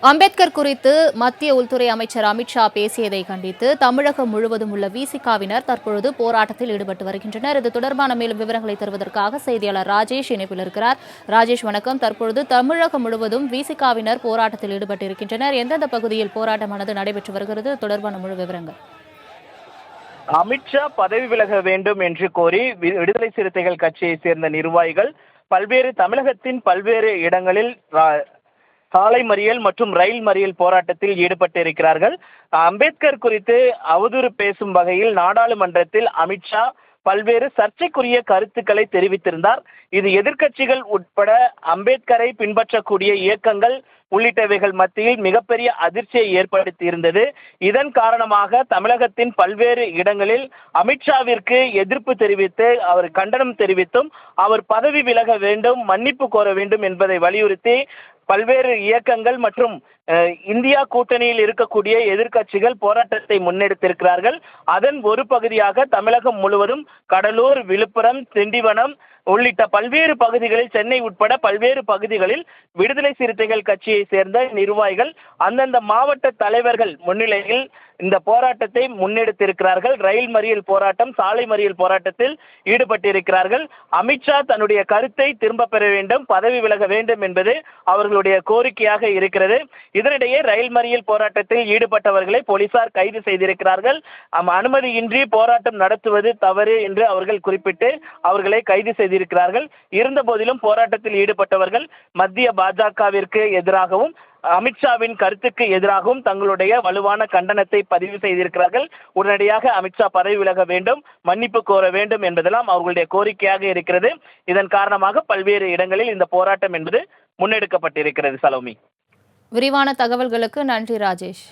அம்பேத்கர் குறித்து மத்திய உள்துறை அமைச்சர் அமித்ஷா பேசியதை கண்டித்து தமிழகம் முழுவதும் உள்ள விசிகாவினர் தற்பொழுது போராட்டத்தில் ஈடுபட்டு வருகின்றனர். இது தொடர்பான மேலும் விவரங்களை தருவதற்காக செய்தியாளர் ராஜேஷ் இணைப்பில் இருக்கிறார். ராஜேஷ், வணக்கம். தற்பொழுது தமிழகம் முழுவதும் விசிகாவினர் போராட்டத்தில் ஈடுபட்டு இருக்கின்றனர். எந்தெந்த பகுதியில் போராட்டமானது நடைபெற்று வருகிறது? தொடர்பான முழு விவரங்கள். அமித்ஷா பதவி விலக வேண்டும் என்று கோரி விடுதலை சிறுத்தைகள் கட்சியை சேர்ந்த நிர்வாகிகள் தமிழகத்தின் பல்வேறு இடங்களில் சாலை மறியல் மற்றும் ரயில் மறியல் போராட்டத்தில் ஈடுபட்டு இருக்கிறார்கள். அம்பேத்கர் குறித்து அவதூறு பேசும் வகையில் நாடாளுமன்றத்தில் அமித்ஷா பல்வேறு சர்ச்சைக்குரிய கருத்துக்களை தெரிவித்திருந்தார். இது எதிர்க்கட்சிகள் உட்பட அம்பேத்கரை பின்பற்றக்கூடிய இயக்கங்கள் உள்ளிட்டவைகள் மத்தியில் மிகப்பெரிய அதிர்ச்சியை ஏற்படுத்தி இருந்தது. இதன் காரணமாக தமிழகத்தின் பல்வேறு இடங்களில் அமித்ஷாவிற்கு எதிர்ப்பு தெரிவித்து அவர் கண்டனம் தெரிவித்தும் அவர் பதவி விலக வேண்டும், மன்னிப்பு கோர வேண்டும் என்பதை வலியுறுத்தி பல்வேறு இயக்கங்கள் மற்றும் இந்தியா கூட்டணியில் இருக்கக்கூடிய எதிர்க்கட்சிகள் போராட்டத்தை முன்னெடுத்திருக்கிறார்கள். அதன் ஒரு பகுதியாக தமிழகம் முழுவதும் கடலூர், விழுப்புரம், திண்டிவனம் உள்ளிட்ட பல்வேறு பகுதிகளில், சென்னை உட்பட பல்வேறு பகுதிகளில் விடுதலை சிறுத்தைகள் கட்சியை சேர்ந்த நிர்வாகிகள் அந்தந்த மாவட்ட தலைவர்கள் முன்னிலையில் இந்த போராட்டத்தை முன்னெடுத்திருக்கிறார்கள். ரயில் மறியல் போராட்டம், சாலை மறியல் போராட்டத்தில் ஈடுபட்டிருக்கிறார்கள். அமித்ஷா தன்னுடைய கருத்தை திரும்ப பெற வேண்டும், பதவி விலக வேண்டும் என்பது அவர்களுடைய கோரிக்கையாக இருக்கிறது. இதனிடையே ரயில் மறியல் போராட்டத்தில் ஈடுபட்டவர்களை போலீசார் கைது செய்திருக்கிறார்கள். அனுமதியின்றி போராட்டம் நடத்துவது தவறு என்று அவர்கள் குறிப்பிட்டு அவர்களை கைது செய்திருக்கிறார்கள். இருந்த போதிலும் போராட்டத்தில் ஈடுபட்டவர்கள் மத்திய பாஜகவிற்கு எதிராகவும் அமித்ஷாவின் கருத்துக்கு எதிராகவும் தங்களுடைய வலுவான கண்டனத்தை பதிவு செய்திருக்கிறார்கள். உடனடியாக அமித்ஷா பதவி விலக வேண்டும், மன்னிப்பு கோர வேண்டும் என்பதெல்லாம் அவர்களுடைய கோரிக்கையாக இருக்கிறது. இதன் காரணமாக பல்வேறு இடங்களில் இந்த போராட்டம் என்பது முன்னெடுக்கப்பட்டிருக்கிறது. சலோமி, விரிவான தகவல்களுக்கு நன்றி ராஜேஷ்.